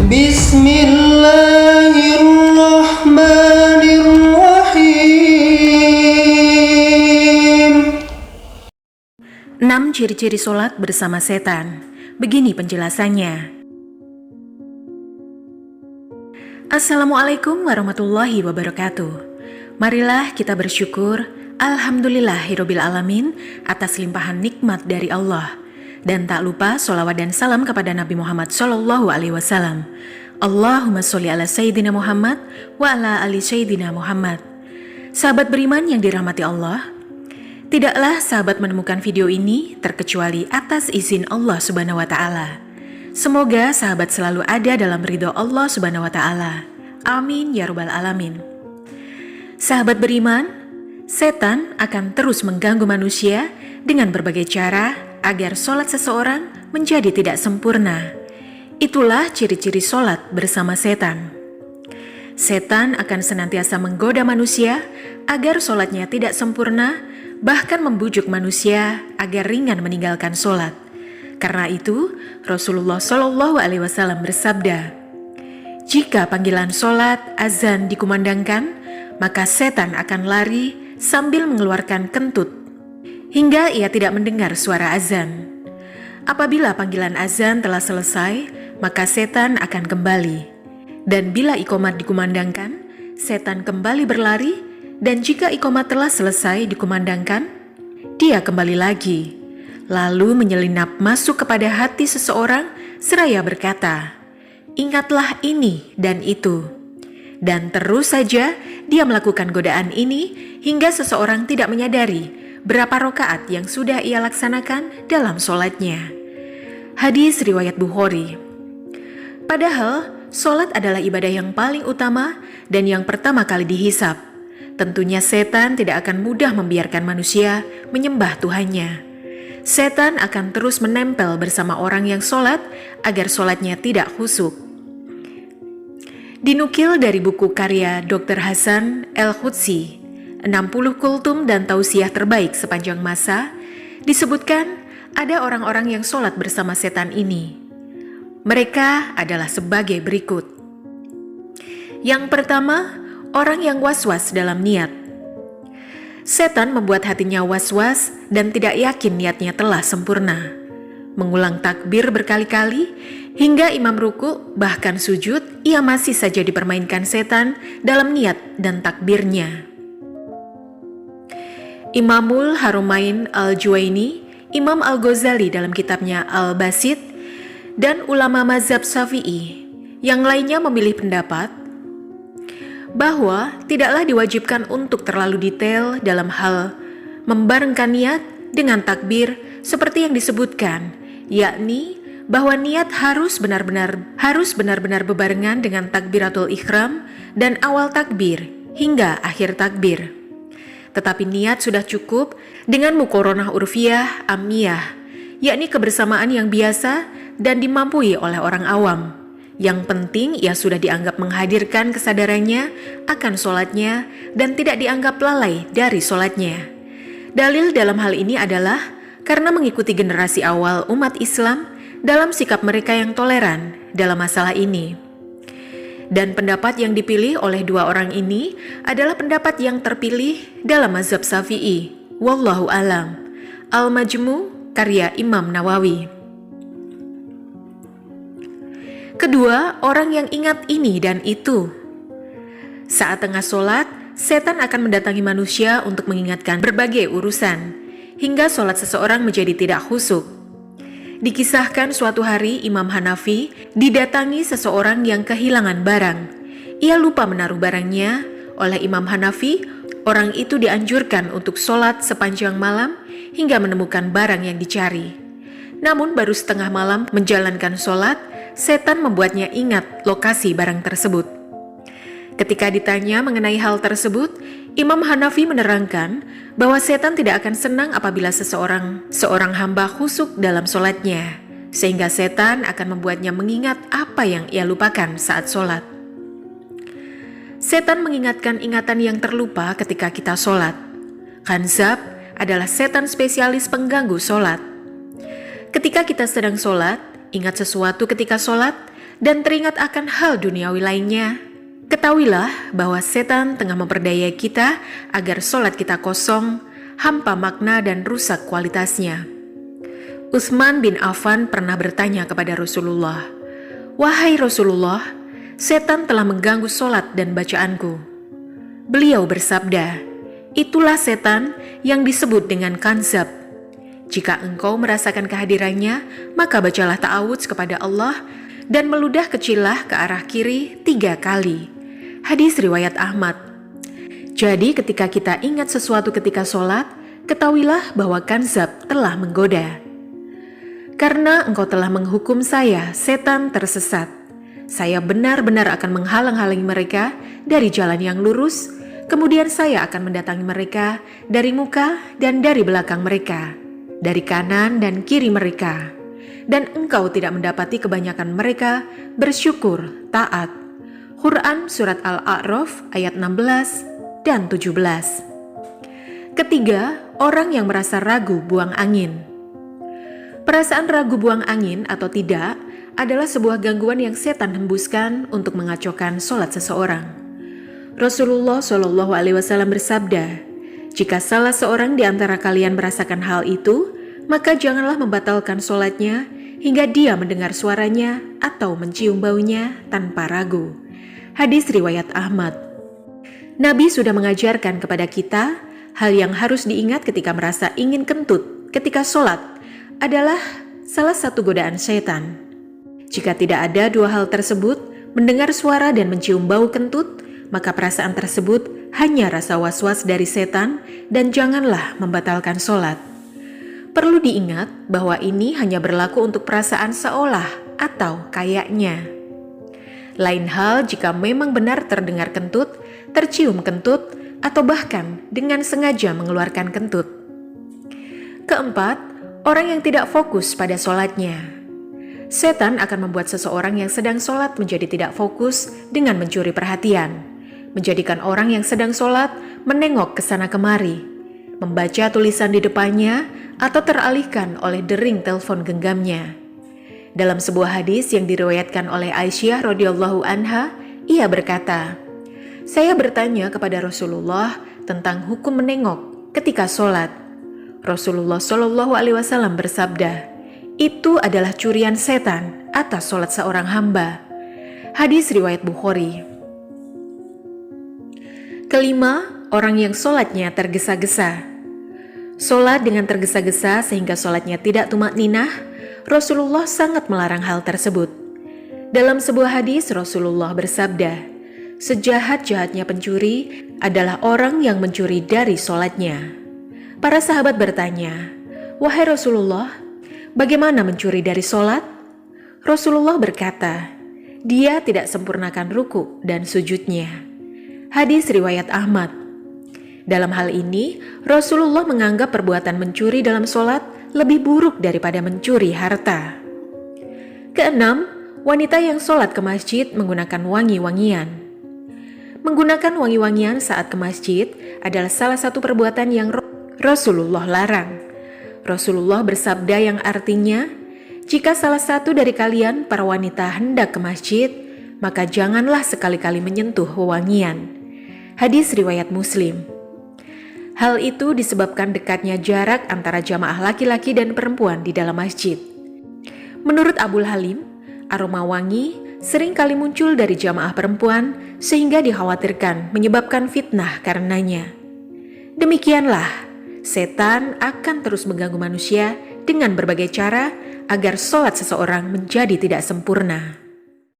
Bismillahirrahmanirrahim. 6 ciri-ciri sholat bersama setan. Begini penjelasannya. Assalamualaikum warahmatullahi wabarakatuh. Marilah kita bersyukur, alhamdulillahirabbil alamin, atas limpahan nikmat dari Allah. Dan tak lupa sholawat dan salam kepada Nabi Muhammad SAW. Allahumma sholli ala Sayyidina Muhammad wa ala ali Sayyidina Muhammad. Sahabat beriman yang dirahmati Allah, tidaklah sahabat menemukan video ini terkecuali atas izin Allah Subhanahu wa Ta'ala. Semoga sahabat selalu ada dalam ridho Allah Subhanahu wa Ta'ala. Amin ya rabbal alamin. Sahabat beriman, setan akan terus mengganggu manusia dengan berbagai cara agar sholat seseorang menjadi tidak sempurna. Itulah ciri-ciri sholat bersama setan. Setan akan senantiasa menggoda manusia agar sholatnya tidak sempurna, bahkan membujuk manusia agar ringan meninggalkan sholat. Karena itu, Rasulullah SAW bersabda, "Jika panggilan sholat azan dikumandangkan, maka setan akan lari sambil mengeluarkan kentut, hingga ia tidak mendengar suara azan. Apabila panggilan azan telah selesai, maka setan akan kembali. Dan bila iqomat dikumandangkan, setan kembali berlari, dan jika iqomat telah selesai dikumandangkan, dia kembali lagi, lalu menyelinap masuk kepada hati seseorang seraya berkata, 'Ingatlah ini dan itu.' Dan terus saja dia melakukan godaan ini hingga seseorang tidak menyadari berapa rakaat yang sudah ia laksanakan dalam sholatnya." Hadis riwayat Bukhari. Padahal sholat adalah ibadah yang paling utama dan yang pertama kali dihisab. Tentunya setan tidak akan mudah membiarkan manusia menyembah Tuhannya. Setan akan terus menempel bersama orang yang sholat agar sholatnya tidak khusyuk. Dinukil dari buku karya Dr. Hasan El-Qudsi, 60 kultum dan tausiah terbaik sepanjang masa, disebutkan ada orang-orang yang sholat bersama setan ini. Mereka adalah sebagai berikut. Yang pertama, orang yang was-was dalam niat. Setan membuat hatinya was-was dan tidak yakin niatnya telah sempurna. Mengulang takbir berkali-kali, hingga imam ruku bahkan sujud, ia masih saja dipermainkan setan dalam niat dan takbirnya. Imamul Harumain Al-Juwaini, Imam Al-Ghazali dalam kitabnya Al-Basit, dan ulama mazhab Syafi'i yang lainnya memilih pendapat bahwa tidaklah diwajibkan untuk terlalu detail dalam hal membarengkan niat dengan takbir seperti yang disebutkan, yakni bahwa niat harus benar-benar bebarengan dengan takbiratul ihram dan awal takbir hingga akhir takbir. Tetapi niat sudah cukup dengan muqaranah urfiyah amiyah, yakni kebersamaan yang biasa dan dimampui oleh orang awam. Yang penting ia sudah dianggap menghadirkan kesadarannya akan sholatnya dan tidak dianggap lalai dari sholatnya. Dalil dalam hal ini adalah karena mengikuti generasi awal umat Islam dalam sikap mereka yang toleran dalam masalah ini. Dan pendapat yang dipilih oleh dua orang ini adalah pendapat yang terpilih dalam mazhab Syafi'i. Wallahu alam. Al-Majmu' karya Imam Nawawi. Kedua, orang yang ingat ini dan itu. Saat tengah sholat, setan akan mendatangi manusia untuk mengingatkan berbagai urusan, hingga sholat seseorang menjadi tidak khusyuk. Dikisahkan suatu hari Imam Hanafi didatangi seseorang yang kehilangan barang. Ia lupa menaruh barangnya. Oleh Imam Hanafi, orang itu dianjurkan untuk sholat sepanjang malam hingga menemukan barang yang dicari. Namun baru setengah malam menjalankan sholat, setan membuatnya ingat lokasi barang tersebut. Ketika ditanya mengenai hal tersebut, Imam Hanafi menerangkan bahwa setan tidak akan senang apabila seorang hamba khusyuk dalam sholatnya, sehingga setan akan membuatnya mengingat apa yang ia lupakan saat sholat. Setan mengingatkan ingatan yang terlupa ketika kita sholat. Khanzab adalah setan spesialis pengganggu sholat. Ketika kita sedang sholat, ingat sesuatu ketika sholat, dan teringat akan hal duniawi lainnya, ketahuilah bahwa setan tengah memperdaya kita agar sholat kita kosong, hampa makna dan rusak kualitasnya. Utsman bin Affan pernah bertanya kepada Rasulullah, "Wahai Rasulullah, setan telah mengganggu sholat dan bacaanku." Beliau bersabda, "Itulah setan yang disebut dengan kanzab. Jika engkau merasakan kehadirannya, maka bacalah ta'awudz kepada Allah dan meludah kecillah ke arah kiri 3 kali." Hadis riwayat Ahmad. Jadi ketika kita ingat sesuatu ketika sholat, ketahuilah bahwa kanzab telah menggoda. Karena engkau telah menghukum saya, setan tersesat. Saya benar-benar akan menghalang-halangi mereka dari jalan yang lurus, kemudian saya akan mendatangi mereka dari muka dan dari belakang mereka, dari kanan dan kiri mereka. Dan engkau tidak mendapati kebanyakan mereka bersyukur, taat. Quran Surat Al-A'raf ayat 16 dan 17. Ketiga, orang yang merasa ragu buang angin. Perasaan ragu buang angin atau tidak adalah sebuah gangguan yang setan hembuskan untuk mengacaukan sholat seseorang. Rasulullah SAW bersabda, "Jika salah seorang di antara kalian merasakan hal itu, maka janganlah membatalkan sholatnya hingga dia mendengar suaranya atau mencium baunya tanpa ragu." Hadis riwayat Ahmad. Nabi sudah mengajarkan kepada kita hal yang harus diingat ketika merasa ingin kentut ketika sholat adalah salah satu godaan setan. Jika tidak ada dua hal tersebut, mendengar suara dan mencium bau kentut, maka perasaan tersebut hanya rasa was-was dari setan dan janganlah membatalkan sholat. Perlu diingat bahwa ini hanya berlaku untuk perasaan seolah atau kayaknya. Lain hal jika memang benar terdengar kentut, tercium kentut, atau bahkan dengan sengaja mengeluarkan kentut. Keempat, orang yang tidak fokus pada sholatnya. Setan akan membuat seseorang yang sedang sholat menjadi tidak fokus dengan mencuri perhatian, menjadikan orang yang sedang sholat menengok ke sana kemari, membaca tulisan di depannya, atau teralihkan oleh dering telepon genggamnya. Dalam sebuah hadis yang diriwayatkan oleh Aisyah radhiyallahu anha, ia berkata, "Saya bertanya kepada Rasulullah tentang hukum menengok ketika sholat. Rasulullah SAW bersabda, 'Itu adalah curian setan atas sholat seorang hamba.'" Hadis riwayat Bukhari. Kelima, orang yang sholatnya tergesa-gesa. Sholat dengan tergesa-gesa sehingga sholatnya tidak tumakninah, Rasulullah sangat melarang hal tersebut. Dalam sebuah hadis Rasulullah bersabda, "Sejahat-jahatnya pencuri adalah orang yang mencuri dari sholatnya." Para sahabat bertanya, "Wahai Rasulullah, bagaimana mencuri dari sholat?" Rasulullah berkata, "Dia tidak sempurnakan ruku dan sujudnya." Hadis riwayat Ahmad. Dalam hal ini, Rasulullah menganggap perbuatan mencuri dalam sholat lebih buruk daripada mencuri harta. Keenam, wanita yang sholat ke masjid menggunakan wangi-wangian. Menggunakan wangi-wangian saat ke masjid adalah salah satu perbuatan yang Rasulullah larang. Rasulullah bersabda yang artinya, "Jika salah satu dari kalian para wanita hendak ke masjid, maka janganlah sekali-kali menyentuh wewangian." Hadis riwayat Muslim. Hal itu disebabkan dekatnya jarak antara jamaah laki-laki dan perempuan di dalam masjid. Menurut Abul Halim, aroma wangi sering kali muncul dari jamaah perempuan sehingga dikhawatirkan menyebabkan fitnah karenanya. Demikianlah, setan akan terus mengganggu manusia dengan berbagai cara agar sholat seseorang menjadi tidak sempurna.